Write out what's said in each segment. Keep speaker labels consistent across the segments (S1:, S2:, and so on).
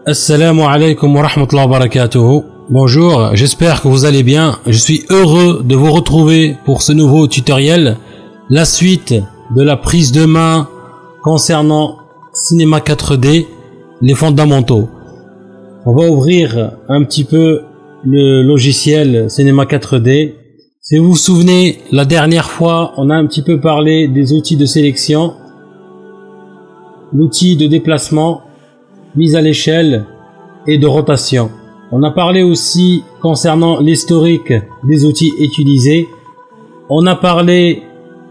S1: Assalamu alaikum wa rahmatullahi wa barakatuhu. Bonjour, j'espère que vous allez bien. Je suis heureux de vous retrouver pour ce nouveau tutoriel, la suite de la prise de main concernant Cinema 4D, les fondamentaux. On va ouvrir un petit peu le logiciel Cinema 4D. Si vous vous souvenez, la dernière fois, on a un petit peu parlé des outils de sélection, l'outil de déplacement, mise à l'échelle et de rotation. On a parlé aussi concernant l'historique des outils utilisés. On a parlé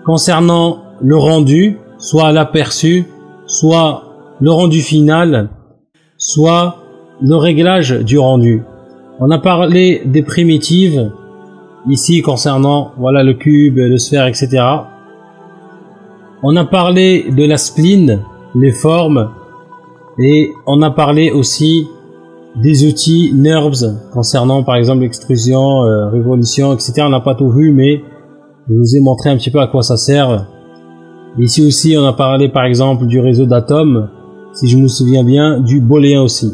S1: concernant le rendu, soit l'aperçu, soit le rendu final, soit le réglage du rendu. On a parlé des primitives, ici concernant voilà le cube, le sphère, etc. On a parlé de la spline, les formes, et on a parlé aussi des outils NURBS concernant par exemple l'extrusion, révolution, etc. On n'a pas tout vu, mais je vous ai montré un petit peu à quoi ça sert. Ici aussi, on a parlé par exemple du réseau d'atomes, si je me souviens bien, du booléen aussi.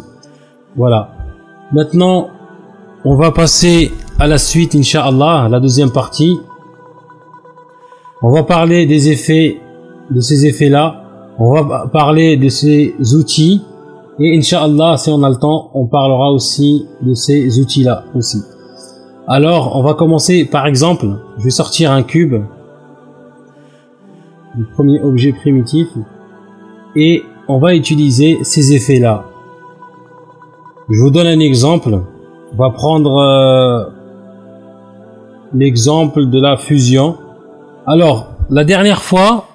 S1: Voilà. Maintenant, on va passer à la suite, Inch'Allah, la deuxième partie. On va parler des effets, de ces effets-là. On va parler de ces outils. Et Inch'Allah, si on a le temps, on parlera aussi de ces outils-là aussi. Alors, on va commencer par exemple, je vais sortir un cube, le premier objet primitif, et on va utiliser ces effets-là. Je vous donne un exemple. On va prendre l'exemple de la fusion. Alors, la dernière fois,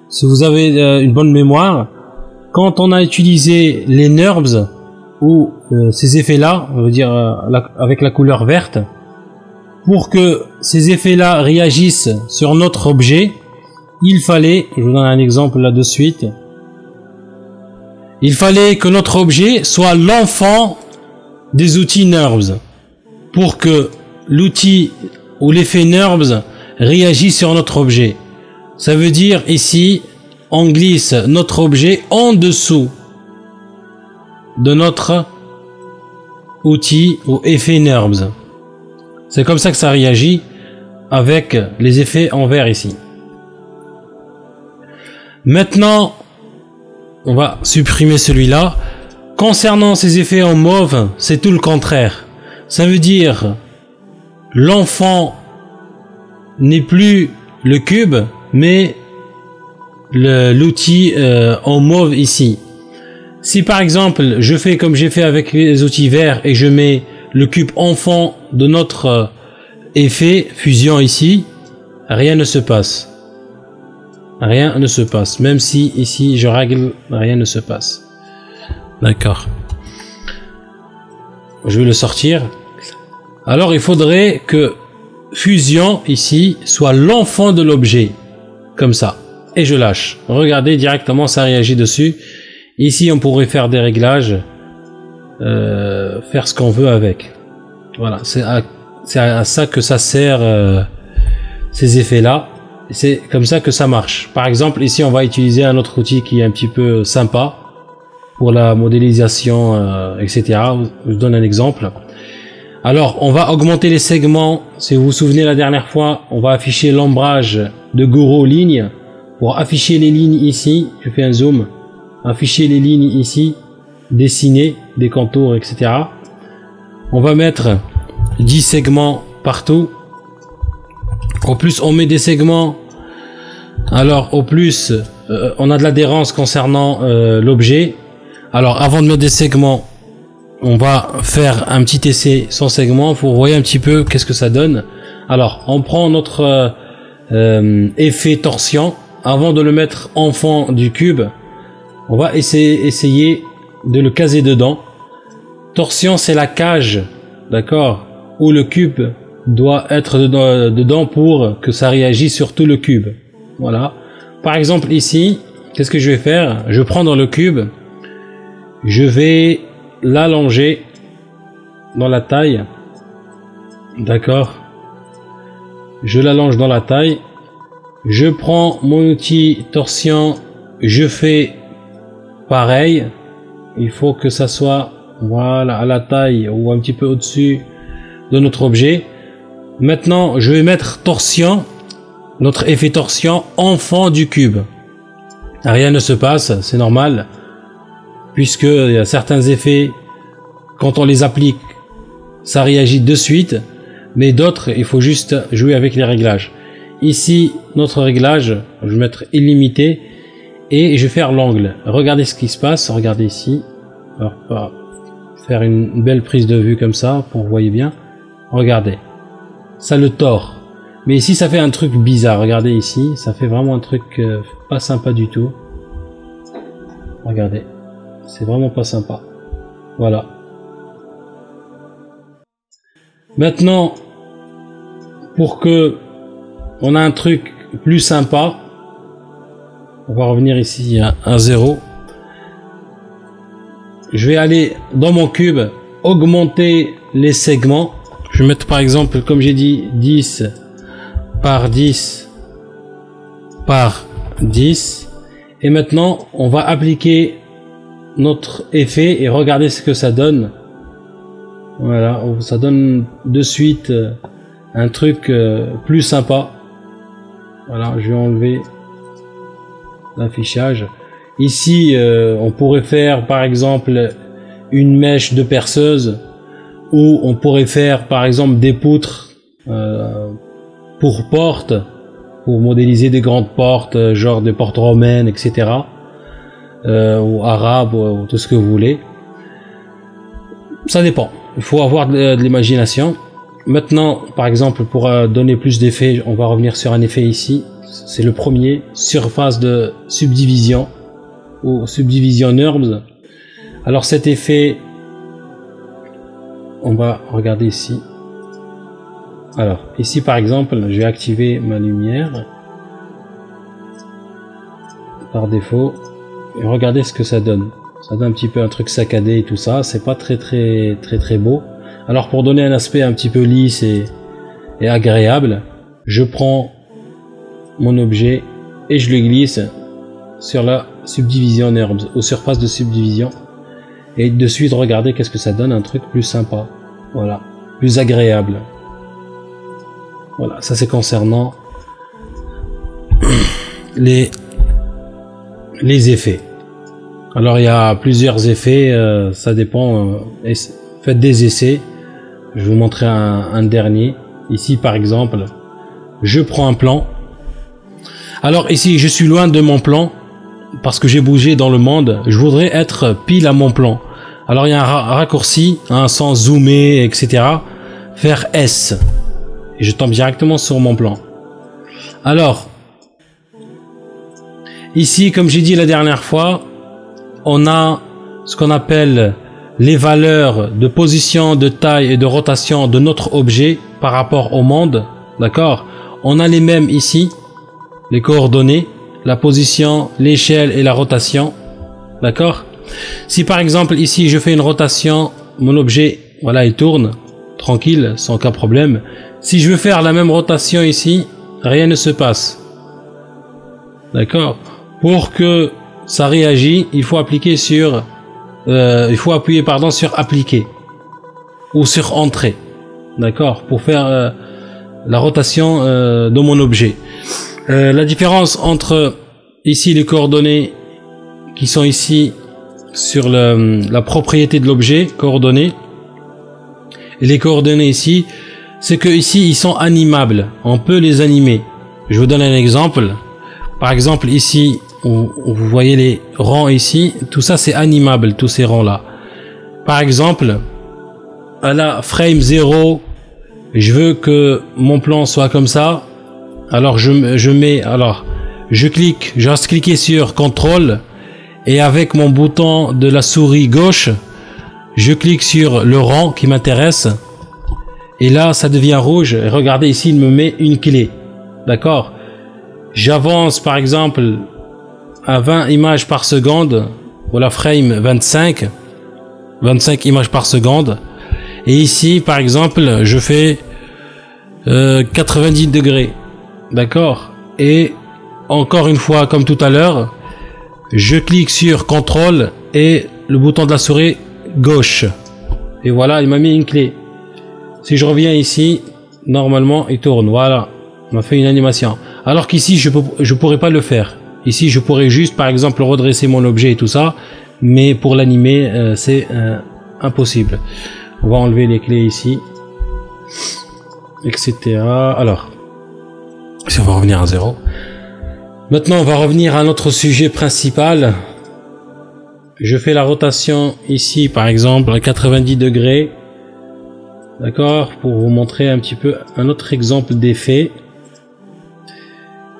S1: si vous avez une bonne mémoire, quand on a utilisé les NURBS ou ces effets-là, on veut dire avec la couleur verte, pour que ces effets-là réagissent sur notre objet, il fallait, je vous donne un exemple là de suite, il fallait que notre objet soit l'enfant des outils NURBS pour que l'outil ou l'effet NURBS réagisse sur notre objet. Ça veut dire ici, on glisse notre objet en dessous de notre outil ou effet NURBS. C'est comme ça que ça réagit avec les effets en vert ici. Maintenant, on va supprimer celui-là. Concernant ces effets en mauve, c'est tout le contraire. Ça veut dire l'enfant n'est plus le cube, mais l'outil en mauve ici. Si par exemple je fais comme j'ai fait avec les outils verts et je mets le cube enfant de notre effet fusion ici, rien ne se passe. Rien ne se passe. Même si ici je règle, rien ne se passe. D'accord. Je vais le sortir. Alors il faudrait que fusion ici soit l'enfant de l'objet. Comme ça. Et je lâche. Regardez directement, ça réagit dessus. Ici, on pourrait faire des réglages, faire ce qu'on veut avec. Voilà, c'est à ça que ça sert ces effets-là. C'est comme ça que ça marche. Par exemple, ici, on va utiliser un autre outil qui est un petit peu sympa pour la modélisation, etc. Je vous donne un exemple. Alors, on va augmenter les segments. Si vous vous souvenez, la dernière fois, on va afficher l'ombrage de Gouraud ligne. Pour afficher les lignes ici, je fais un zoom, afficher les lignes ici, dessiner des contours, etc. On va mettre 10 segments partout. Au plus on met des segments, alors au plus on a de l'adhérence concernant l'objet. Alors avant de mettre des segments, on va faire un petit essai sans segment pour voir un petit peu qu'est-ce que ça donne. Alors on prend notre effet torsion. Avant de le mettre enfant du cube, on va essayer de le caser dedans. Torsion, c'est la cage, d'accord, où le cube doit être dedans pour que ça réagisse sur tout le cube. Voilà. Par exemple ici, qu'est-ce que je vais faire? Je vais prendre le cube, je vais l'allonger dans la taille, d'accord. Je l'allonge dans la taille. Je prends mon outil torsion, je fais pareil. Il faut que ça soit voilà, à la taille ou un petit peu au-dessus de notre objet. Maintenant, je vais mettre torsion, notre effet torsion en fond du cube. Rien ne se passe, c'est normal, puisque il y a certains effets, quand on les applique, ça réagit de suite, mais d'autres, il faut juste jouer avec les réglages. Ici, notre réglage, je vais mettre illimité, et je vais faire l'angle. Regardez ce qui se passe, regardez ici. Alors, on va faire une belle prise de vue comme ça, pour que vous voyez bien. Regardez, ça le tord. Mais ici, ça fait un truc bizarre. Regardez ici, ça fait vraiment un truc pas sympa du tout. Regardez, c'est vraiment pas sympa. Voilà. Maintenant, pour que on a un truc plus sympa, on va revenir ici à 0. Je vais aller dans mon cube, augmenter les segments. Je vais mettre par exemple, comme j'ai dit, 10 par 10 par 10. Et maintenant, on va appliquer notre effet et regarder ce que ça donne. Voilà, ça donne de suite un truc plus sympa. Voilà, je vais enlever l'affichage. Ici, on pourrait faire par exemple une mèche de perceuse, ou on pourrait faire par exemple des poutres pour portes, pour modéliser des grandes portes, genre des portes romaines, etc. Ou arabes, ou tout ce que vous voulez. Ça dépend. Il faut avoir de l'imagination. Maintenant, par exemple, pour donner plus d'effets, on va revenir sur un effet ici. C'est le premier, surface de subdivision ou subdivision NURBS. Alors cet effet, on va regarder ici. Alors ici par exemple, je vais activer ma lumière par défaut et regardez ce que ça donne. Ça donne un petit peu un truc saccadé et tout ça. C'est pas très beau. Alors pour donner un aspect un petit peu lisse et agréable, je prends mon objet et je le glisse sur la subdivision NURBS, aux surfaces de subdivision, et de suite regardez qu'est-ce que ça donne, un truc plus sympa, voilà, plus agréable. Voilà, ça c'est concernant les effets. Alors il y a plusieurs effets, ça dépend, faites des essais. Je vais vous montrer un dernier. Ici par exemple, je prends un plan. Alors ici je suis loin de mon plan parce que j'ai bougé dans le monde. Je voudrais être pile à mon plan. Alors il y a un raccourci, sans zoomer, etc. Faire S et je tombe directement sur mon plan. Alors ici, comme j'ai dit la dernière fois, on a ce qu'on appelle les valeurs de position, de taille et de rotation de notre objet par rapport au monde. D'accord? On a les mêmes ici, les coordonnées, la position, l'échelle et la rotation. D'accord? Si par exemple ici je fais une rotation, mon objet, voilà, il tourne tranquille, sans aucun problème. Si je veux faire la même rotation ici, rien ne se passe. D'accord? Pour que ça réagisse, il faut appliquer sur appuyer sur appliquer ou sur entrée. D'accord? Pour faire la rotation de mon objet. La différence entre ici les coordonnées qui sont ici sur la propriété de l'objet, coordonnées, et les coordonnées ici, c'est que ici ils sont animables, on peut les animer. Je vous donne un exemple. Par exemple ici, vous voyez les rangs ici, tout ça c'est animable, tous ces rangs là. Par exemple, à la frame 0, je veux que mon plan soit comme ça. Alors je clique, je reste cliquer sur CTRL et avec mon bouton de la souris gauche, je clique sur le rang qui m'intéresse et là ça devient rouge. Et regardez ici, il me met une clé. D'accord? J'avance par exemple à 20 images par seconde pour la frame 25 images par seconde, et ici par exemple je fais 90 degrés. D'accord? Et encore une fois comme tout à l'heure, je clique sur CTRL et le bouton de la souris gauche. Et voilà, il m'a mis une clé. Si je reviens ici, normalement, il tourne. Voilà, on m'a fait une animation. Alors qu'ici, je pourrais pas le faire. Ici, je pourrais juste, par exemple, redresser mon objet et tout ça. Mais pour l'animer, c'est impossible. On va enlever les clés ici. Etc. Alors, si on va revenir à 0. Maintenant, on va revenir à notre sujet principal. Je fais la rotation ici, par exemple, à 90 degrés. D'accord? Pour vous montrer un petit peu un autre exemple d'effet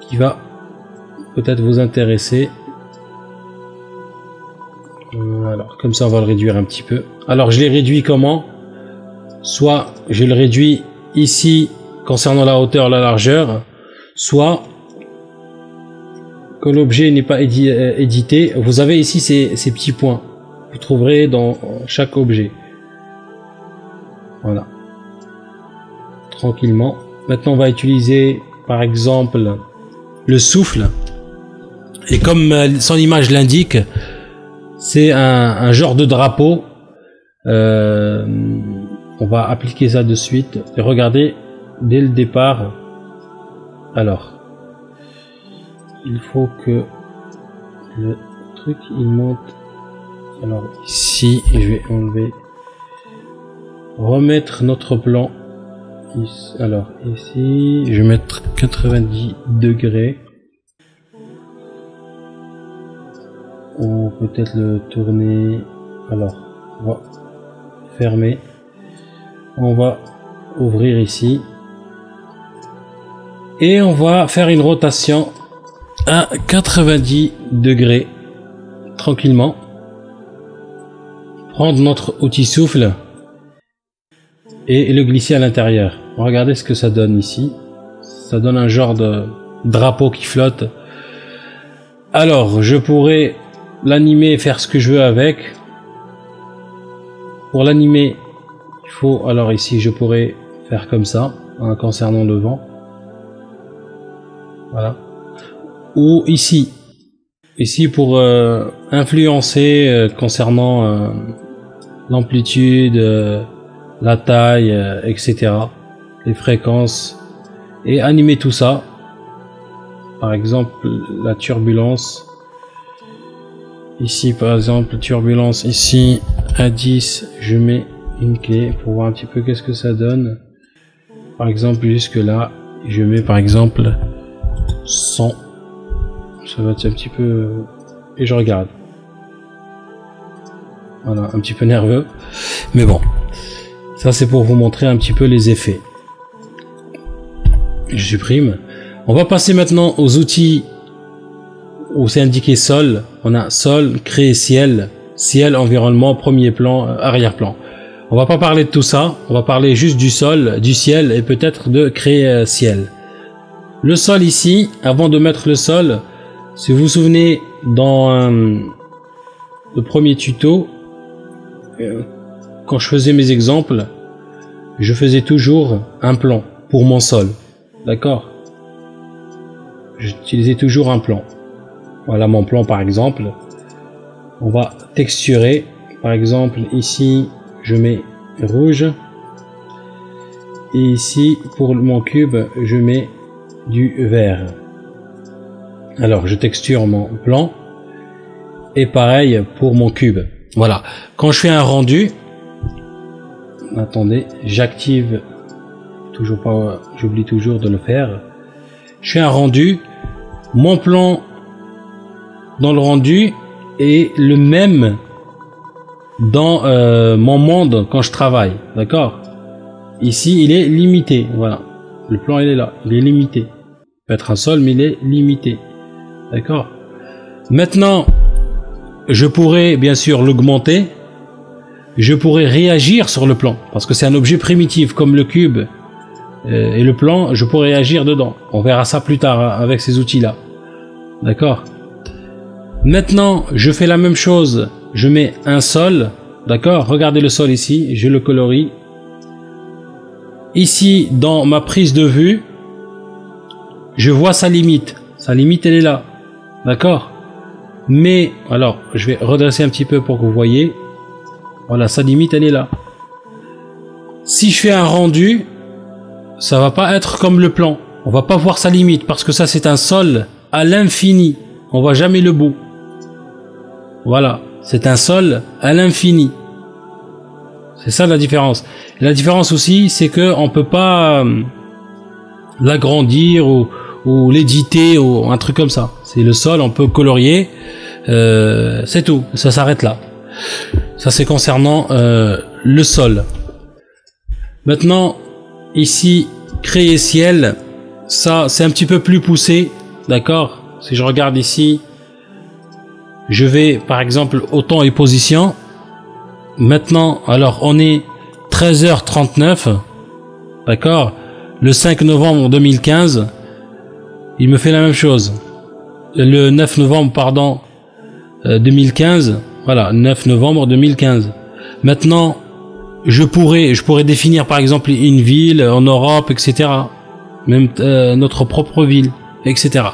S1: qui va peut-être vous intéresser. Alors, comme ça, on va le réduire un petit peu. Alors, je l'ai réduit comment? Soit je le réduis ici concernant la hauteur, la largeur, soit que l'objet n'est pas édité. Vous avez ici ces petits points. Vous trouverez dans chaque objet. Voilà. Tranquillement. Maintenant, on va utiliser, par exemple, le souffle. Et comme son image l'indique, c'est un genre de drapeau. On va appliquer ça de suite. Et regardez, dès le départ. Alors, il faut que le truc il monte. Alors ici, je vais enlever, remettre notre plan. Alors ici, je vais mettre 90 degrés. Ou peut-être le tourner. Alors, on va fermer. On va ouvrir ici. Et on va faire une rotation à 90 degrés. Tranquillement. Prendre notre outil souffle. Et le glisser à l'intérieur. Regardez ce que ça donne ici. Ça donne un genre de drapeau qui flotte. Alors, je pourrais l'animer et faire ce que je veux avec. Pour l'animer, il faut... Alors ici, je pourrais faire comme ça, hein, concernant le vent. Voilà. Ou ici. Ici pour influencer concernant l'amplitude, la taille, etc. Les fréquences. Et animer tout ça. Par exemple, la turbulence. Ici, par exemple, turbulence. Ici, à 10, je mets une clé pour voir un petit peu qu'est-ce que ça donne. Par exemple, jusque là, je mets par exemple 100. Ça va être un petit peu... Et je regarde. Voilà, un petit peu nerveux. Mais bon. Ça, c'est pour vous montrer un petit peu les effets. Je supprime. On va passer maintenant aux outils où c'est indiqué sol. On a sol, créer ciel, ciel, environnement, premier plan, arrière-plan. On va pas parler de tout ça. On va parler juste du sol, du ciel et peut-être de créer ciel. Le sol ici, avant de mettre le sol, si vous vous souvenez dans le premier tuto, quand je faisais mes exemples, je faisais toujours un plan pour mon sol. D'accord? J'utilisais toujours un plan. Voilà mon plan par exemple. On va texturer. Par exemple ici, je mets rouge. Et ici, pour mon cube, je mets du vert. Alors, je texture mon plan. Et pareil pour mon cube. Voilà. Quand je fais un rendu, attendez, j'active, toujours pas, j'oublie toujours de le faire. Je fais un rendu. Mon plan dans le rendu est le même dans mon monde quand je travaille. D'accord? Ici, il est limité. Voilà. Le plan, il est là. Il est limité. Il peut être un sol, mais il est limité. D'accord? Maintenant, je pourrais bien sûr l'augmenter. Je pourrais réagir sur le plan. Parce que c'est un objet primitif comme le cube et le plan. Je pourrais réagir dedans. On verra ça plus tard avec ces outils-là. D'accord? Maintenant, je fais la même chose. Je mets un sol. D'accord? Regardez le sol ici. Je le colorie. Ici, dans ma prise de vue, je vois sa limite. Sa limite, elle est là. D'accord? Mais, alors, je vais redresser un petit peu pour que vous voyez. Voilà, sa limite, elle est là. Si je fais un rendu, ça va pas être comme le plan. On va pas voir sa limite parce que ça, c'est un sol à l'infini. On voit jamais le bout. Voilà, c'est un sol à l'infini. C'est ça la différence. Et la différence aussi, c'est que on peut pas l'agrandir ou l'éditer ou un truc comme ça. C'est le sol, on peut colorier. C'est tout, ça s'arrête là. Ça c'est concernant le sol. Maintenant, ici, créer ciel, ça c'est un petit peu plus poussé, d'accord? Si je regarde ici, je vais par exemple au temps et position. Maintenant, alors on est 13h39, d'accord? Le 5 novembre 2015, il me fait la même chose. Le 9 novembre, pardon, 2015, voilà, 9 novembre 2015. Maintenant, je pourrais définir par exemple une ville en Europe, etc. Même notre propre ville, etc.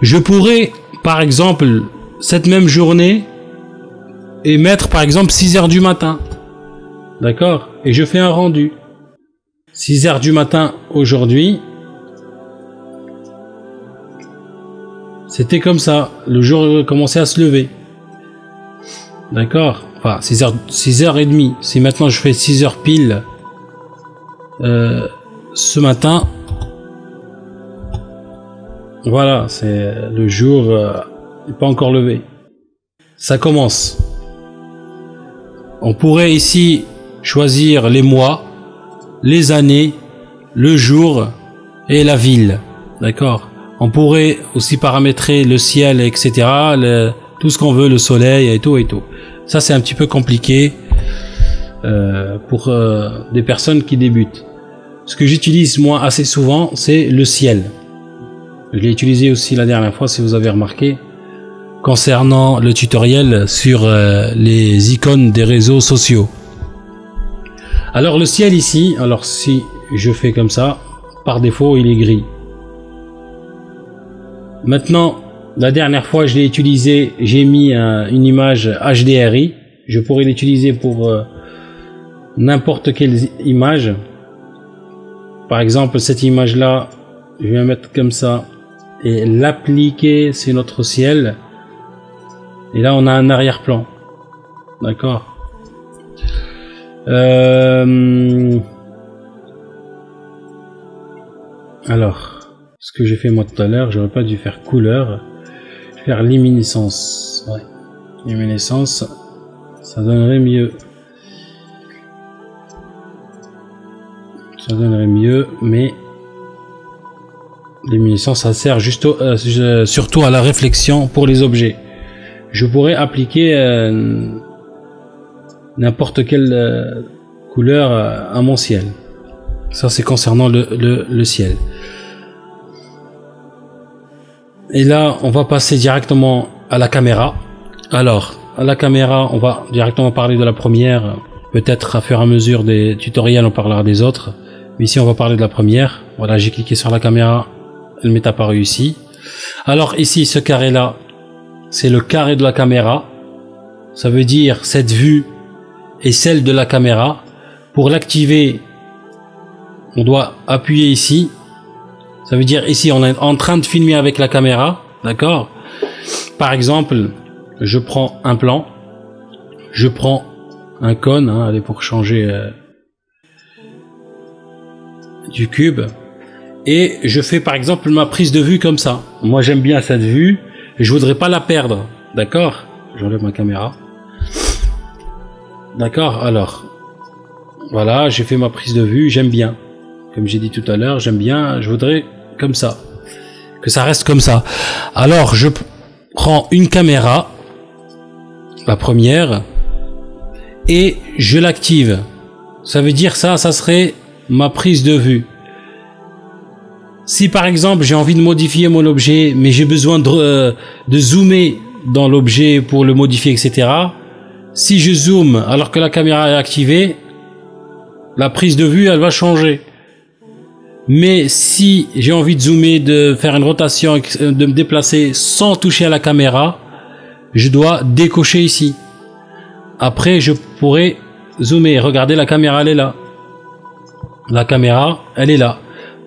S1: Je pourrais, par exemple, cette même journée, et mettre par exemple 6 heures du matin. D'accord? Et je fais un rendu. 6 heures du matin aujourd'hui. C'était comme ça. Le jour commençait à se lever. D'accord? Enfin, 6h30. Si maintenant je fais 6 heures pile ce matin, voilà, c'est le jour n'est pas encore levé. Ça commence. On pourrait ici choisir les mois, les années, le jour et la ville. D'accord? On pourrait aussi paramétrer le ciel, etc. Tout ce qu'on veut, le soleil et tout et tout. Ça, c'est un petit peu compliqué pour des personnes qui débutent. Ce que j'utilise moi assez souvent, c'est le ciel. Je l'ai utilisé aussi la dernière fois, si vous avez remarqué, concernant le tutoriel sur les icônes des réseaux sociaux. Alors le ciel ici, alors si je fais comme ça, par défaut il est gris. Maintenant, la dernière fois je l'ai utilisé, j'ai mis une image HDRI. Je pourrais l'utiliser pour n'importe quelle image. Par exemple, cette image là, je vais la mettre comme ça et l'appliquer sur notre ciel. Et là, on a un arrière-plan. D'accord. Alors, ce que j'ai fait moi tout à l'heure, j'aurais pas dû faire couleur. Je vais faire luminescence. Ouais. Luminescence, ça donnerait mieux. Ça donnerait mieux, mais luminescence, ça sert juste surtout à la réflexion pour les objets. Je pourrais appliquer n'importe quelle couleur à mon ciel. Ça, c'est concernant le ciel. Et là, on va passer directement à la caméra. Alors, à la caméra, on va directement parler de la première. Peut-être à fur et à mesure des tutoriels, on parlera des autres. Mais ici, on va parler de la première. Voilà, j'ai cliqué sur la caméra. Elle m'est apparue ici. Alors, ici, ce carré-là, c'est le carré de la caméra. Ça veut dire cette vue est celle de la caméra. Pour l'activer, on doit appuyer ici. Ça veut dire ici, on est en train de filmer avec la caméra. D'accord? Par exemple, je prends un plan. Je prends un cône. Allez, pour changer du cube. Et je fais par exemple ma prise de vue comme ça. Moi, j'aime bien cette vue. Je voudrais pas la perdre, d'accord? J'enlève ma caméra. D'accord, alors, voilà, j'ai fait ma prise de vue, j'aime bien. Comme j'ai dit tout à l'heure, j'aime bien, je voudrais comme ça. Que ça reste comme ça. Alors, je prends une caméra, la première, et je l'active. Ça veut dire ça serait ma prise de vue. Si par exemple j'ai envie de modifier mon objet, mais j'ai besoin de zoomer dans l'objet pour le modifier, etc. Si je zoome alors que la caméra est activée, la prise de vue elle va changer. Mais si j'ai envie de zoomer, de faire une rotation, de me déplacer sans toucher à la caméra, je dois décocher ici. après je pourrais zoomer. Regardez, la caméra elle est là. La caméra elle est là.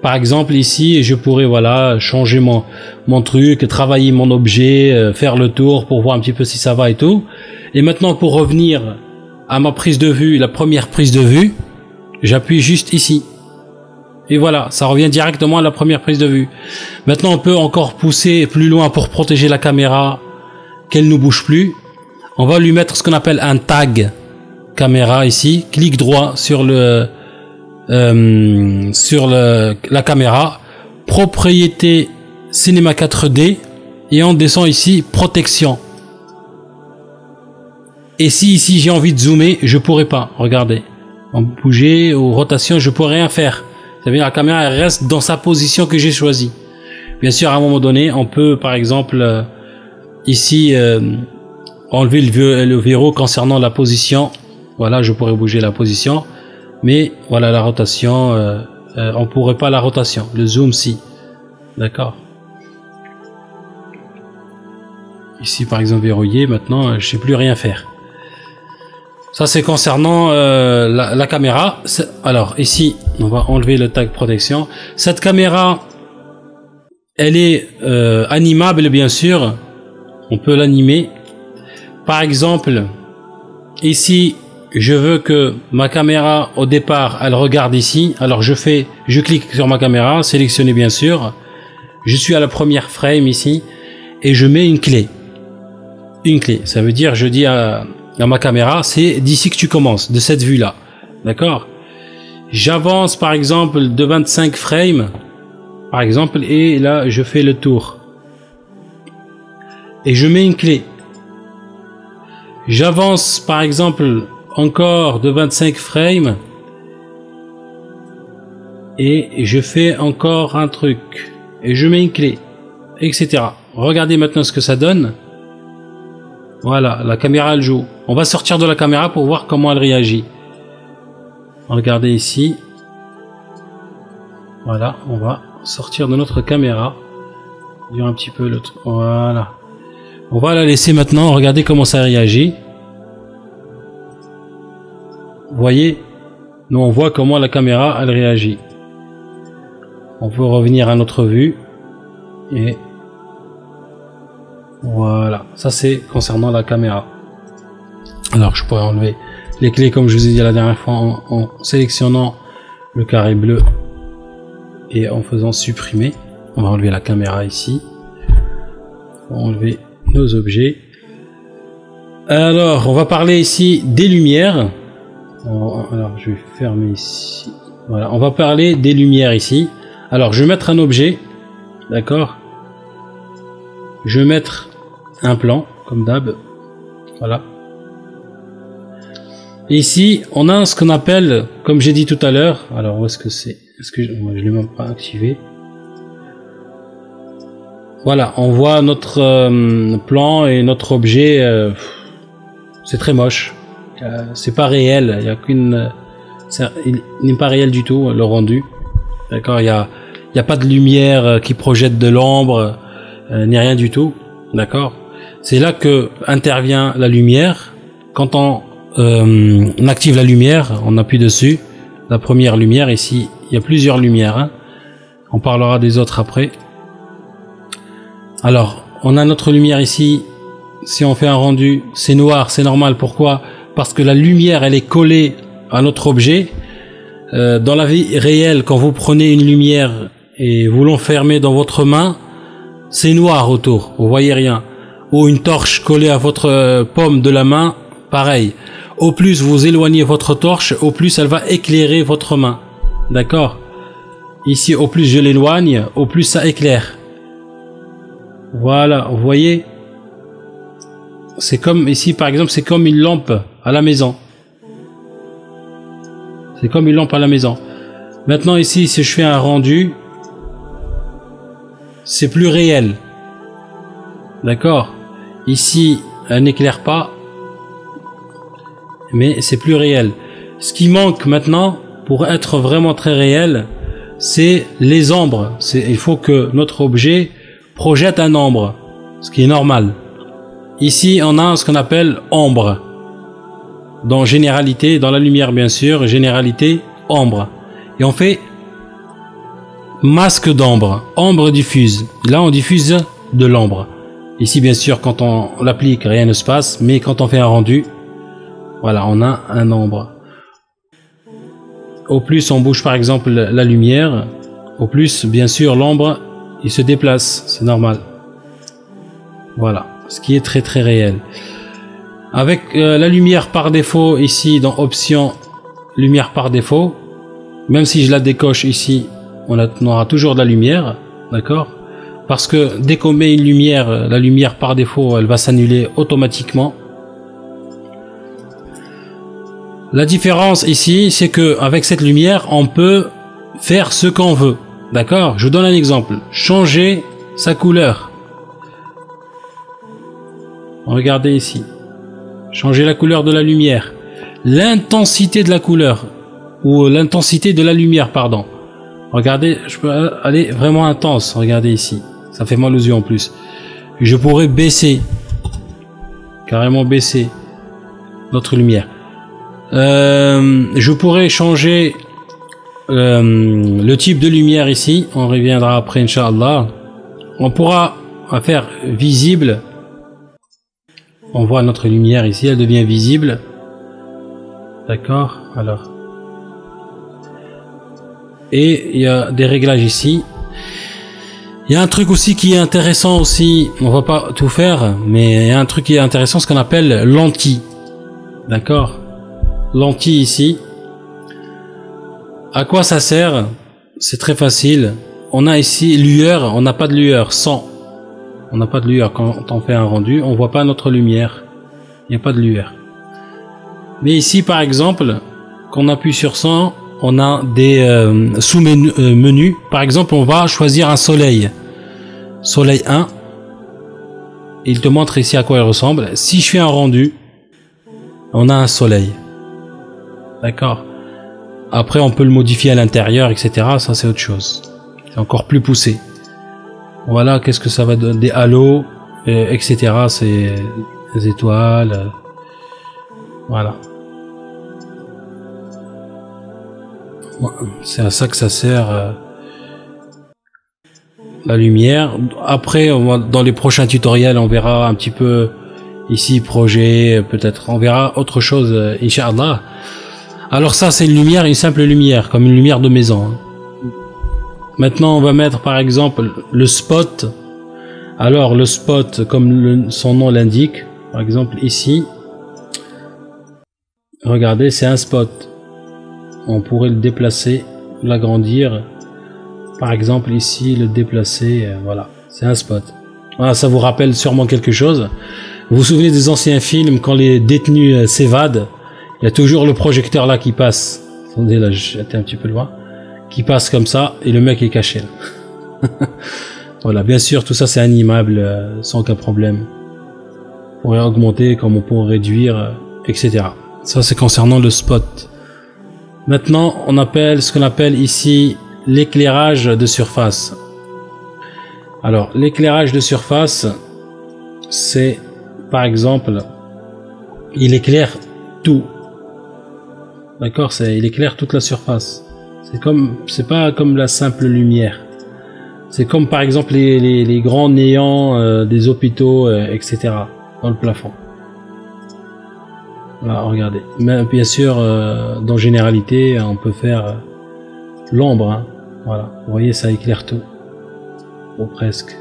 S1: Par exemple ici, je pourrais voilà changer mon truc, travailler mon objet, faire le tour pour voir un petit peu si ça va et tout. Et maintenant pour revenir à ma prise de vue, la première prise de vue, j'appuie juste ici. Et voilà, ça revient directement à la première prise de vue. Maintenant on peut encore pousser plus loin pour protéger la caméra, qu'elle ne bouge plus. On va lui mettre ce qu'on appelle un tag caméra ici. Clic droit sur la caméra, propriété cinéma 4D, et on descend ici protection. Et si ici j'ai envie de zoomer, je pourrais pas. Regardez, en bouger ou rotation, je pourrais rien faire. Ça veut dire la caméra elle reste dans sa position que j'ai choisie. Bien sûr, à un moment donné, on peut par exemple ici enlever le verrou concernant la position. Voilà, je pourrais bouger la position. Mais voilà, la rotation, on pourrait pas la rotation. Le zoom, si. D'accord. Ici, par exemple, verrouillé. Maintenant, je sais plus rien faire. Ça, c'est concernant la caméra. Alors, ici, on va enlever le tag protection. Cette caméra, elle est animable, bien sûr. On peut l'animer. Par exemple, ici, je veux que ma caméra au départ elle regarde ici, alors je clique sur ma caméra, sélectionner bien sûr, je suis à la première frame ici et je mets une clé, ça veut dire je dis à ma caméra c'est d'ici que tu commences, de cette vue là, d'accord. J'avance par exemple de 25 frames par exemple et là je fais le tour et je mets une clé. J'avance par exemple encore de 25 frames et je fais encore un truc et je mets une clé, etc. Regardez maintenant ce que ça donne. Voilà, la caméra elle joue. On va sortir de la caméra pour voir comment elle réagit. Regardez ici. Voilà, on va sortir de notre caméra. Dire un petit peu le truc. Voilà. On va la laisser maintenant. Regardez comment ça réagit. Vous voyez, nous on voit comment la caméra elle réagit. On peut revenir à notre vue et voilà, ça c'est concernant la caméra. Alors je pourrais enlever les clés comme je vous ai dit la dernière fois en sélectionnant le carré bleu et en faisant supprimer. On va enlever la caméra ici. On va enlever nos objets. Alors on va parler ici des lumières. Alors je vais fermer ici. Voilà, on va parler des lumières ici. Alors je vais mettre un objet, d'accord. Je vais mettre un plan comme d'hab. Voilà. Et ici on a ce qu'on appelle, comme j'ai dit tout à l'heure. Alors où est-ce que c'est? Est-ce que je l'ai même pas activé? Voilà, on voit notre plan et notre objet. C'est très moche. C'est pas réel, il y a qu'une, il n'est pas réel du tout le rendu, d'accord. Il y a pas de lumière qui projette de l'ombre, ni rien du tout, d'accord. C'est là que intervient la lumière. Quand on active la lumière, on appuie dessus. La première lumière ici, il y a plusieurs lumières. Hein. On parlera des autres après. Alors, on a notre lumière ici. Si on fait un rendu, c'est noir, c'est normal. Pourquoi? Parce que la lumière elle est collée à notre objet. Dans la vie réelle, quand vous prenez une lumière et vous l'enfermez dans votre main, c'est noir autour, vous voyez rien. Ou une torche collée à votre paume de la main, pareil. Au plus vous éloignez votre torche, au plus elle va éclairer votre main, d'accord. Ici, au plus je l'éloigne, au plus ça éclaire. Voilà, vous voyez. C'est comme ici par exemple, c'est comme une lampe à la maison. C'est comme une lampe à la maison. Maintenant ici, si je fais un rendu, c'est plus réel. D'accord? Ici, elle n'éclaire pas, mais c'est plus réel. Ce qui manque maintenant, pour être vraiment très réel, c'est les ombres. Il faut que notre objet projette un ombre, ce qui est normal. Ici, on a ce qu'on appelle ombre. dans généralité, dans la lumière bien sûr, généralité, ombre. Et on fait masque d'ombre, ombre diffuse. Là on diffuse de l'ombre. Ici bien sûr quand on l'applique rien ne se passe, mais quand on fait un rendu, voilà on a un ombre. Au plus on bouge par exemple la lumière, au plus bien sûr l'ombre il se déplace, c'est normal. Voilà, ce qui est très très réel. Avec la lumière par défaut ici dans option lumière par défaut, même si je la décoche ici, on aura toujours de la lumière, d'accord? Parce que dès qu'on met une lumière, la lumière par défaut, elle va s'annuler automatiquement. La différence ici, c'est que avec cette lumière, on peut faire ce qu'on veut, d'accord? Je vous donne un exemple. Changer sa couleur. Regardez ici. Changer la couleur de la lumière. L'intensité de la couleur. Ou l'intensité de la lumière, pardon. Regardez, je peux aller vraiment intense. Regardez ici. Ça fait mal aux yeux en plus. Je pourrais baisser. Carrément baisser notre lumière. Je pourrais changer le type de lumière ici. On reviendra après, Inch'Allah. On pourra faire visible. On voit notre lumière ici, elle devient visible. D'accord? Alors. Et il y a des réglages ici. Il y a un truc aussi qui est intéressant aussi. On va pas tout faire, mais il y a un truc qui est intéressant, ce qu'on appelle lentille. D'accord? Lentille ici. À quoi ça sert? C'est très facile. On a ici lueur, on n'a pas de lueur, sans. On n'a pas de lueur quand on fait un rendu, on voit pas notre lumière. Il n'y a pas de lueur. Mais ici, par exemple, quand on appuie sur 100, on a des sous-menus. Par exemple, on va choisir un soleil. Soleil 1. Il te montre ici à quoi il ressemble. Si je fais un rendu, on a un soleil. D'accord. Après, on peut le modifier à l'intérieur, etc. Ça, c'est autre chose. C'est encore plus poussé. Voilà, qu'est-ce que ça va donner, des halos, etc. C'est des étoiles. Voilà. C'est à ça que ça sert la lumière. Après, dans les prochains tutoriels, on verra un petit peu ici projet, peut-être. On verra autre chose, Inch'Allah. Alors ça, c'est une lumière, une simple lumière, comme une lumière de maison. Maintenant, on va mettre par exemple le spot. Alors le spot, comme son nom l'indique, par exemple ici, regardez, c'est un spot. On pourrait le déplacer, l'agrandir. Par exemple ici, le déplacer, voilà, c'est un spot. Voilà, ça vous rappelle sûrement quelque chose. Vous vous souvenez des anciens films, quand les détenus s'évadent, il y a toujours le projecteur là qui passe. Attendez, là j'étais un petit peu loin. Qui passe comme ça et le mec est caché là. Voilà, bien sûr tout ça c'est animable sans aucun problème. On pourrait augmenter comme on pourrait réduire, etc. Ça c'est concernant le spot. Maintenant on appelle ce qu'on appelle ici l'éclairage de surface. Alors l'éclairage de surface c'est par exemple il éclaire tout. D'accord, il éclaire toute la surface. C'est pas comme la simple lumière. C'est comme par exemple les grands néants des hôpitaux, etc. dans le plafond. Voilà, regardez. Mais bien sûr, dans généralité, on peut faire l'ombre. Hein. Voilà, vous voyez, ça éclaire tout. Ou presque.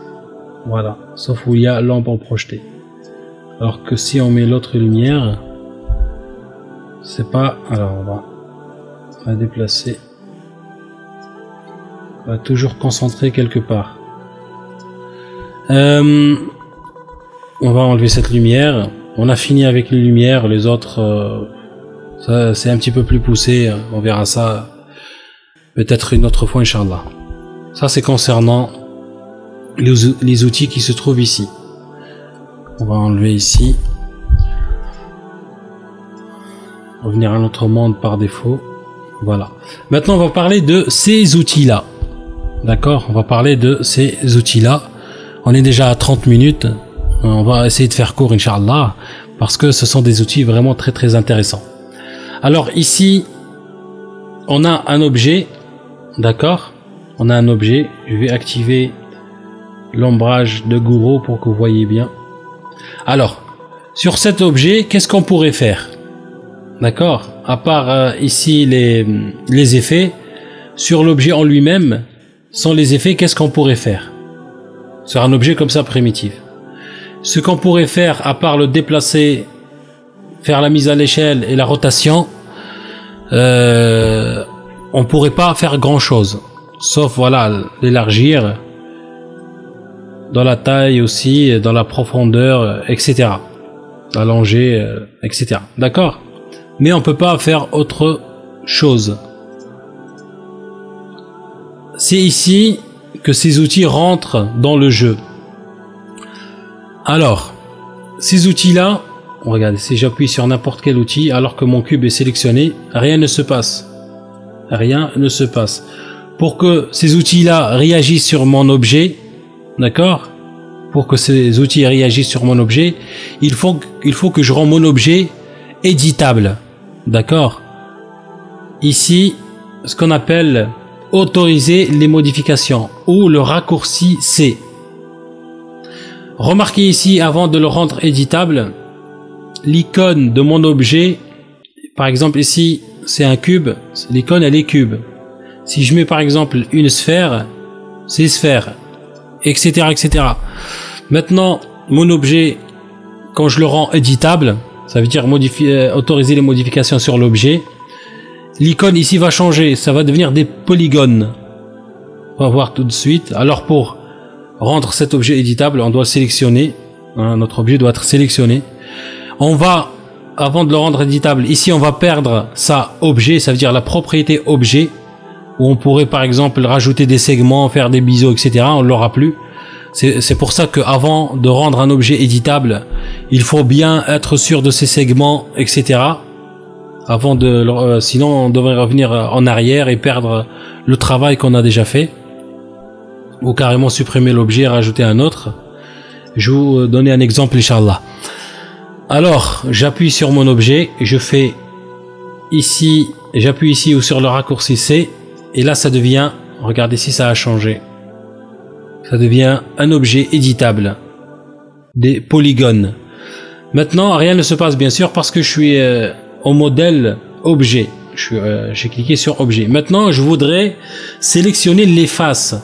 S1: Voilà, sauf où il y a l'ombre projetée. Alors que si on met l'autre lumière, c'est pas. Alors on va déplacer. On va toujours concentrer quelque part. On va enlever cette lumière. On a fini avec les lumières. Les autres, ça c'est un petit peu plus poussé. On verra ça peut-être une autre fois, Inch'Allah. Ça c'est concernant les outils qui se trouvent ici. On va enlever ici. Revenir à notre monde par défaut. Voilà. Maintenant on va parler de ces outils-là. D'accord, on va parler de ces outils-là. On est déjà à 30 minutes. On va essayer de faire court, Inch'Allah, parce que ce sont des outils vraiment très très intéressants. Alors ici, on a un objet, d'accord? On a un objet, je vais activer l'ombrage de Gouraud pour que vous voyez bien. Alors, sur cet objet, qu'est-ce qu'on pourrait faire? D'accord? À part ici les effets, sur l'objet en lui-même, sans les effets, qu'est-ce qu'on pourrait faire? Sur un objet comme ça primitif. Ce qu'on pourrait faire, à part le déplacer, faire la mise à l'échelle et la rotation, on pourrait pas faire grand-chose. Sauf, voilà, l'élargir dans la taille aussi, dans la profondeur, etc. Allonger, etc. D'accord? Mais on peut pas faire autre chose. C'est ici que ces outils rentrent dans le jeu. Alors, ces outils-là, regardez, si j'appuie sur n'importe quel outil, alors que mon cube est sélectionné, rien ne se passe. Rien ne se passe. Pour que ces outils-là réagissent sur mon objet, d'accord? Pour que ces outils réagissent sur mon objet, il faut que je rende mon objet éditable. D'accord? Ici, ce qu'on appelle autoriser les modifications ou le raccourci C. Remarquez ici, avant de le rendre éditable, l'icône de mon objet, par exemple ici, c'est un cube, l'icône elle est cube. Si je mets par exemple une sphère, c'est sphère, etc., etc. Maintenant, mon objet, quand je le rends éditable, ça veut dire autoriser les modifications sur l'objet, l'icône ici va changer, ça va devenir des polygones. On va voir tout de suite. Alors pour rendre cet objet éditable, on doit le sélectionner. Notre objet doit être sélectionné. On va, avant de le rendre éditable, ici on va perdre ça objet, ça veut dire la propriété objet, où on pourrait par exemple rajouter des segments, faire des biseaux, etc. On ne l'aura plus. C'est pour ça qu'avant de rendre un objet éditable, il faut bien être sûr de ses segments, etc. Avant de, sinon on devrait revenir en arrière et perdre le travail qu'on a déjà fait, ou carrément supprimer l'objet et rajouter un autre. Je vais vous donner un exemple, Inch'Allah. Alors, j'appuie sur mon objet, je fais ici, j'appuie ici ou sur le raccourci C, et là ça devient, regardez si ça a changé, ça devient un objet éditable, des polygones. Maintenant, rien ne se passe bien sûr parce que je suis au modèle objet. J'ai cliqué sur objet. Maintenant, je voudrais sélectionner les faces.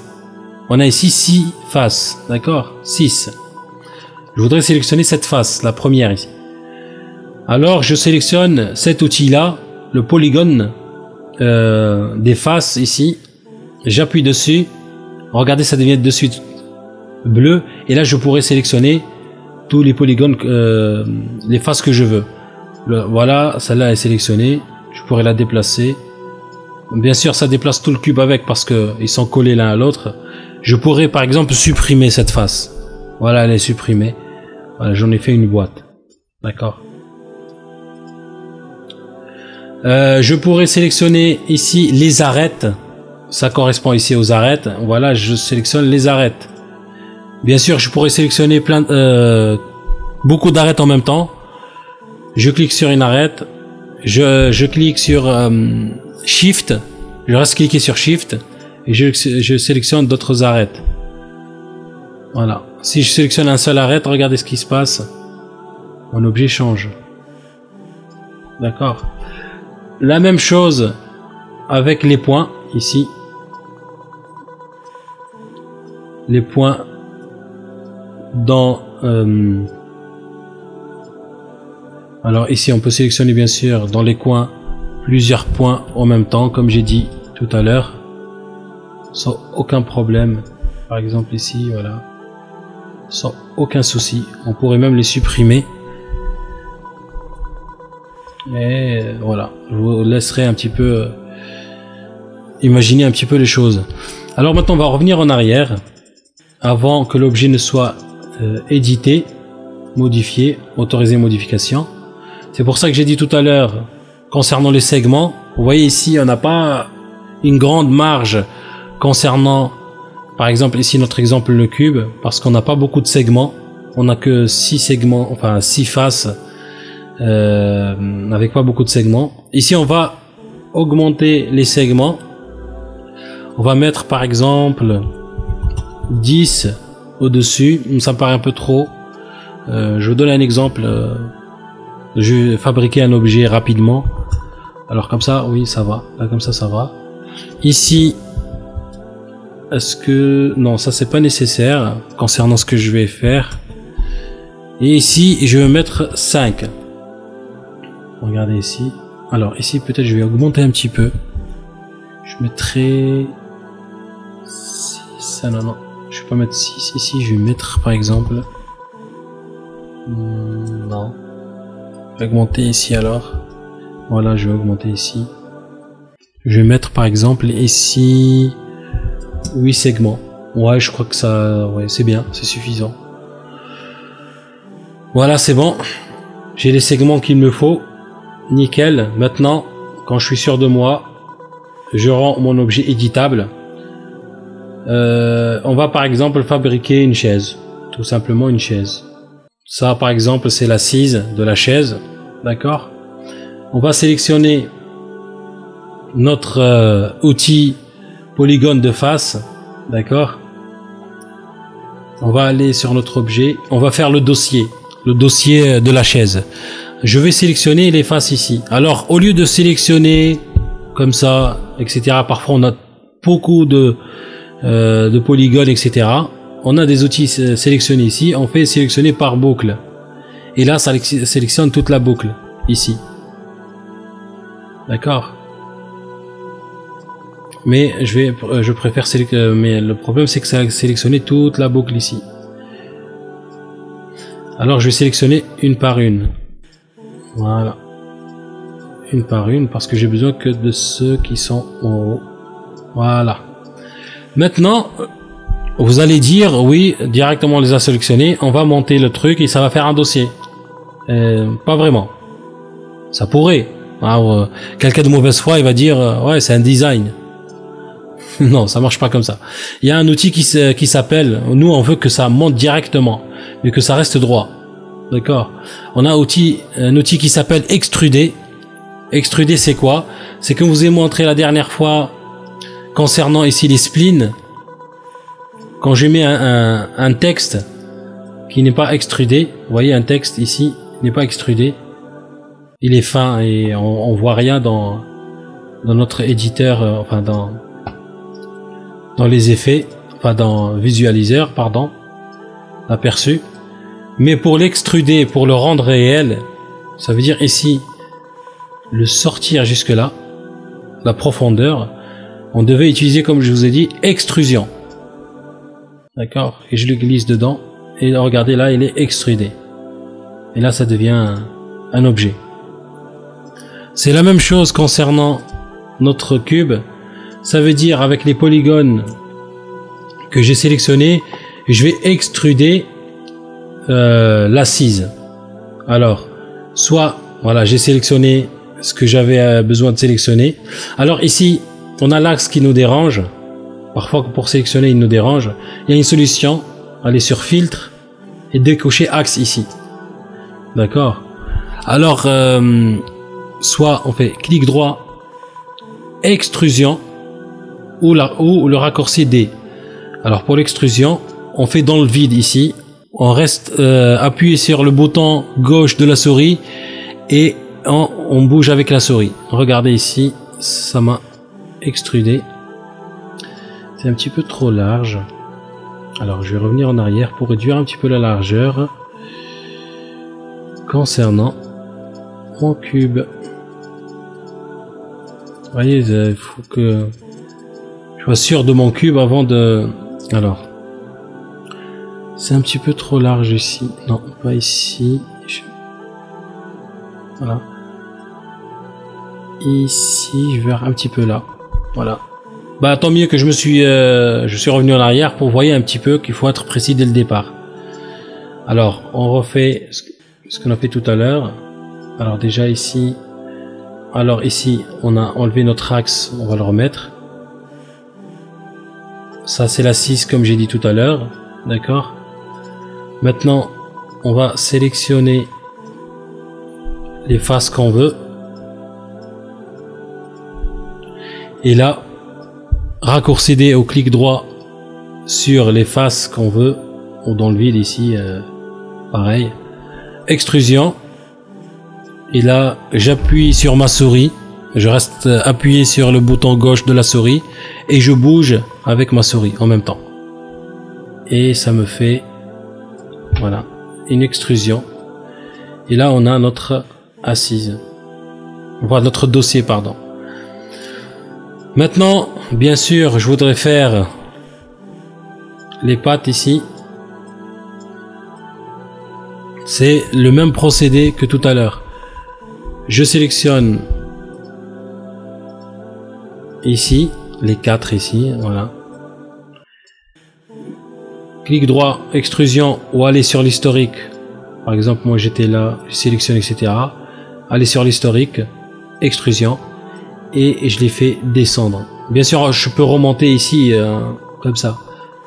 S1: On a ici 6 faces, d'accord? 6. Je voudrais sélectionner cette face, la première ici. Alors, je sélectionne cet outil-là, le polygone des faces ici. J'appuie dessus. Regardez, ça devient de suite bleu. Et là, je pourrais sélectionner tous les polygones, les faces que je veux. Voilà, celle-là est sélectionnée. Je pourrais la déplacer. Bien sûr, ça déplace tout le cube avec parce que ils sont collés l'un à l'autre. Je pourrais, par exemple, supprimer cette face. Voilà, elle est supprimée. Voilà, j'en ai fait une boîte. D'accord. Je pourrais sélectionner ici les arêtes. Ça correspond ici aux arêtes. Voilà, je sélectionne les arêtes. Bien sûr, je pourrais sélectionner beaucoup d'arêtes en même temps. Je clique sur une arête. Je clique sur Shift. Je reste cliqué sur Shift. Et je sélectionne d'autres arêtes. Voilà. Si je sélectionne un seul arête, regardez ce qui se passe. Mon objet change. D'accord. La même chose avec les points, ici. Les points dans... alors ici, on peut sélectionner bien sûr dans les coins plusieurs points en même temps, comme j'ai dit tout à l'heure, sans aucun problème. Par exemple ici, voilà, sans aucun souci. On pourrait même les supprimer. Et voilà, je vous laisserai un petit peu imaginer un petit peu les choses. Alors maintenant, on va revenir en arrière avant que l'objet ne soit édité, modifié, autorisé modification. C'est pour ça que j'ai dit tout à l'heure concernant les segments. Vous voyez ici, on n'a pas une grande marge concernant, par exemple ici notre exemple le cube, parce qu'on n'a pas beaucoup de segments. On n'a que 6 segments, enfin 6 faces avec pas beaucoup de segments. Ici, on va augmenter les segments. On va mettre par exemple 10 au-dessus. Ça me paraît un peu trop. Je vous donne un exemple. Je vais fabriquer un objet rapidement. Alors comme ça, oui, ça va. Là, comme ça va. Ici, est-ce que... Non, ça c'est pas nécessaire concernant ce que je vais faire. Et ici, je vais mettre 5. Regardez ici. Alors ici, peut-être je vais augmenter un petit peu. Je mettrai 6. Ah non. Je vais pas mettre 6 ici. Je vais mettre par exemple... Non. Je vais augmenter ici alors. Voilà, je vais augmenter ici. Je vais mettre par exemple ici 8 segments. Ouais, je crois que ça... Ouais, c'est bien, c'est suffisant. Voilà, c'est bon. J'ai les segments qu'il me faut. Nickel. Maintenant, quand je suis sûr de moi, je rends mon objet éditable. On va par exemple fabriquer une chaise. Tout simplement une chaise. Ça, par exemple, c'est l'assise de la chaise. D'accord ? On va sélectionner notre outil polygone de face. D'accord ? On va aller sur notre objet. On va faire le dossier de la chaise. Je vais sélectionner les faces ici. Alors, au lieu de sélectionner comme ça, etc., parfois on a beaucoup de polygones, etc. On a des outils sélectionnés ici. On fait sélectionner par boucle. Et là, ça sélectionne toute la boucle ici. D'accord. Mais je préfère sélectionner. Mais le problème, c'est que ça a sélectionné toute la boucle ici. Alors, je vais sélectionner une par une. Voilà. Une par une, parce que j'ai besoin que de ceux qui sont en haut. Voilà. Maintenant, vous allez dire, oui, directement on les a sélectionnés, on va monter le truc et ça va faire un dossier. Pas vraiment. Ça pourrait. Alors, quelqu'un de mauvaise foi, il va dire, ouais, c'est un design. Non, ça marche pas comme ça. Il y a un outil qui s'appelle, nous on veut que ça monte directement, mais que ça reste droit. D'accord. On a un outil qui s'appelle extruder. Extruder, c'est quoi? C'est comme je vous ai montré la dernière fois concernant ici les splines. Quand je mets un texte qui n'est pas extrudé, vous voyez un texte ici n'est pas extrudé, il est fin et on voit rien dans notre éditeur, enfin dans les effets, enfin dans visualiseur, pardon, aperçu. Mais pour l'extruder, pour le rendre réel, ça veut dire ici le sortir jusque là, la profondeur, on devait utiliser, comme je vous ai dit, extrusion. D'accord? Et je le glisse dedans. Et regardez là, il est extrudé. Et là, ça devient un objet. C'est la même chose concernant notre cube. Ça veut dire, avec les polygones que j'ai sélectionnés, je vais extruder l'assise. Alors, soit, voilà, j'ai sélectionné ce que j'avais besoin de sélectionner. Alors ici, on a l'axe qui nous dérange. Parfois, pour sélectionner, il nous dérange. Il y a une solution. Aller sur filtre et décocher axe ici. D'accord. Alors, soit on fait clic droit, extrusion, ou le raccourci D. Alors pour l'extrusion, on fait dans le vide ici. On reste appuyé sur le bouton gauche de la souris et on bouge avec la souris. Regardez ici, ça m'a extrudé. C'est un petit peu trop large. Alors je vais revenir en arrière pour réduire un petit peu la largeur concernant mon cube. Vous voyez, il faut que je sois sûr de mon cube avant de... Alors, c'est un petit peu trop large ici. Non, pas ici. Voilà. Ici, je vais un petit peu là. Voilà. Bah tant mieux que je suis revenu en arrière pour voir un petit peu qu'il faut être précis dès le départ. Alors, on refait ce qu'on a fait tout à l'heure. Alors déjà ici, on a enlevé notre axe, on va le remettre. Ça c'est la 6 comme j'ai dit tout à l'heure, d'accord. Maintenant, on va sélectionner les faces qu'on veut. Et là, raccourci D au clic droit sur les faces qu'on veut, ou dans le vide ici, pareil. Extrusion. Et là, j'appuie sur ma souris. Je reste appuyé sur le bouton gauche de la souris et je bouge avec ma souris en même temps. Et ça me fait, voilà, une extrusion. Et là, on a notre assise. Voilà, notre dossier, pardon. Maintenant, bien sûr, je voudrais faire les pattes ici. C'est le même procédé que tout à l'heure. Je sélectionne ici, les 4 ici, voilà. Clic droit, extrusion ou aller sur l'historique. Par exemple, moi j'étais là, je sélectionne, etc. Aller sur l'historique, extrusion. Et je les fais descendre. Bien sûr, je peux remonter ici comme ça,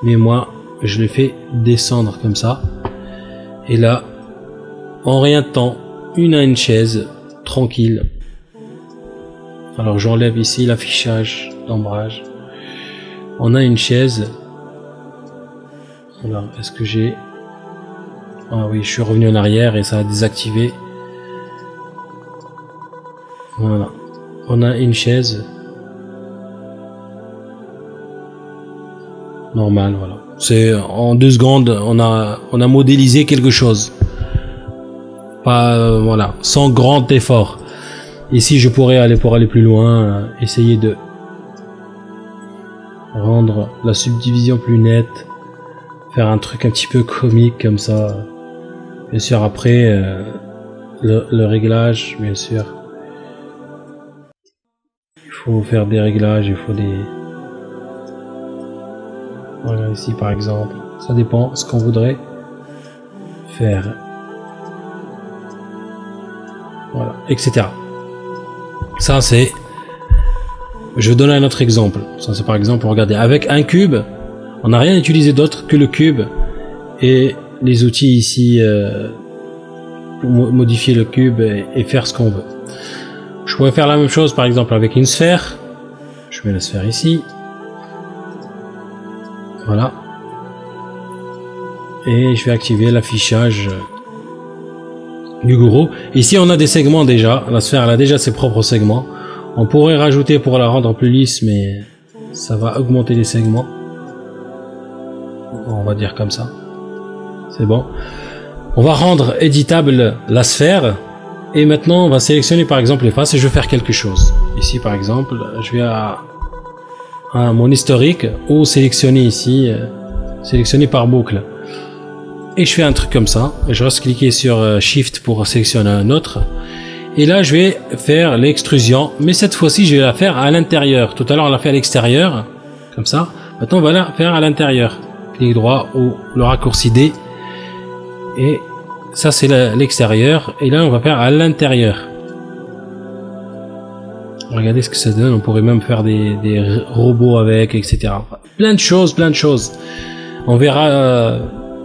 S1: mais moi je les fais descendre comme ça. Et là, en rien de temps, une à une chaise, tranquille. Alors j'enlève ici l'affichage d'ombrage. On a une chaise. Alors, est-ce que j'ai... Ah oui, je suis revenu en arrière et ça a désactivé. Voilà. On a une chaise normale, voilà. C'est en 2 secondes, on a modélisé quelque chose. Pas voilà, sans grand effort. Ici, je pourrais aller plus loin, essayer de rendre la subdivision plus nette, faire un truc un petit peu comique comme ça. Bien sûr, après le réglage, bien sûr. Il faut faire des réglages, il faut des... Voilà, ici par exemple. Ça dépend ce qu'on voudrait faire. Voilà, etc. Ça c'est... Je vais donner un autre exemple. Ça c'est par exemple, regardez, avec un cube, on n'a rien utilisé d'autre que le cube et les outils ici pour modifier le cube et faire ce qu'on veut. Je pourrais faire la même chose par exemple avec une sphère. Je mets la sphère ici. Voilà. Et je vais activer l'affichage du gourou. Ici on a des segments déjà. La sphère elle a déjà ses propres segments. On pourrait rajouter pour la rendre plus lisse, mais ça va augmenter les segments. On va dire comme ça. C'est bon. On va rendre éditable la sphère. Et maintenant, on va sélectionner par exemple les faces et je vais faire quelque chose. Ici, par exemple, je vais à mon historique ou sélectionner ici, sélectionner par boucle. Et je fais un truc comme ça. Je reste cliquer sur Shift pour sélectionner un autre. Et là, je vais faire l'extrusion. Mais cette fois-ci, je vais la faire à l'intérieur. Tout à l'heure, on l'a fait à l'extérieur. Comme ça. Maintenant, on va la faire à l'intérieur. Clic droit ou le raccourci D. Et ça c'est l'extérieur et là on va faire à l'intérieur. Regardez ce que ça donne, on pourrait même faire des robots avec, etc. Plein de choses. On verra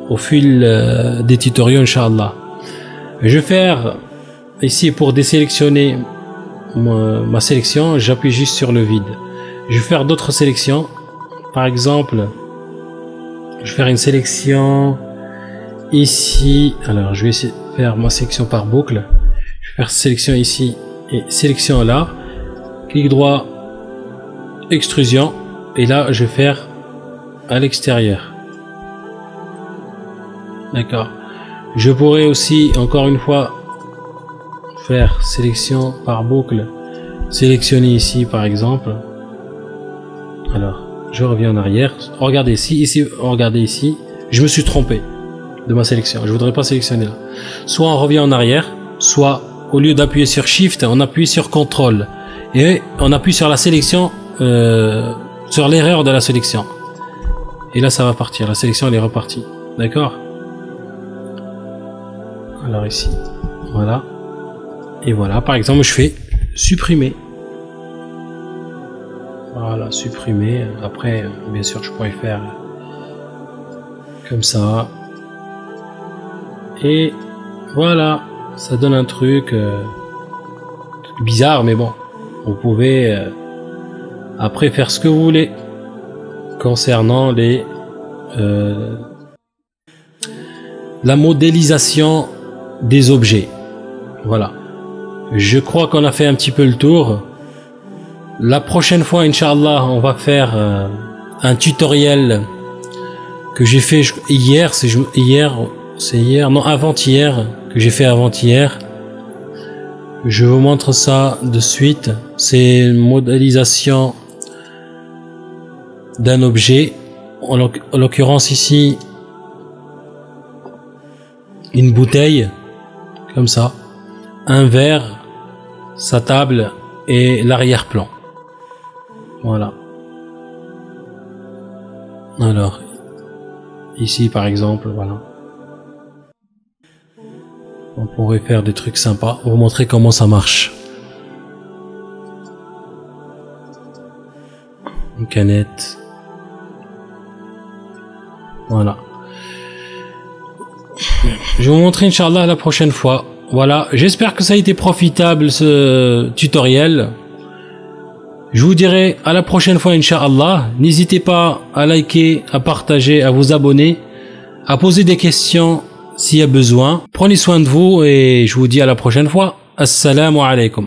S1: au fil des tutoriels, Inch'Allah. Je vais faire ici pour désélectionner ma sélection, j'appuie juste sur le vide. Je vais faire d'autres sélections. Par exemple, je vais faire une sélection ici. Alors je vais essayer de faire ma sélection par boucle. Je vais faire sélection ici et sélection là. Clic droit, extrusion. Et là je vais faire à l'extérieur. D'accord. Je pourrais aussi encore une fois faire sélection par boucle. Sélectionner ici par exemple. Alors je reviens en arrière. Regardez ici, regardez ici. Je me suis trompé de ma sélection. Je voudrais pas sélectionner là. Soit on revient en arrière, soit au lieu d'appuyer sur Shift, on appuie sur Contrôle et on appuie sur la sélection, sur l'erreur de la sélection. Et là, ça va partir. La sélection, elle est repartie. D'accord? Alors ici, voilà. Et voilà. Par exemple, je fais supprimer. Voilà, supprimer. Après, bien sûr, je pourrais faire comme ça. Et voilà, ça donne un truc bizarre, mais bon, vous pouvez après faire ce que vous voulez concernant la modélisation des objets. Voilà. Je crois qu'on a fait un petit peu le tour. La prochaine fois, Inch'Allah, on va faire un tutoriel que j'ai fait hier, non, avant-hier, que j'ai fait avant-hier. Je vous montre ça de suite. C'est une modélisation d'un objet, en l'occurrence ici, une bouteille, comme ça, un verre, sa table et l'arrière-plan. Voilà. Alors, ici par exemple, voilà. On pourrait faire des trucs sympas, vous montrer comment ça marche. Une canette. Voilà. Je vais vous montrer Inch'Allah la prochaine fois. Voilà, j'espère que ça a été profitable ce tutoriel. Je vous dirai à la prochaine fois Inch'Allah. N'hésitez pas à liker, à partager, à vous abonner, à poser des questions s'il y a besoin. Prenez soin de vous et je vous dis à la prochaine fois. Assalamu alaikum.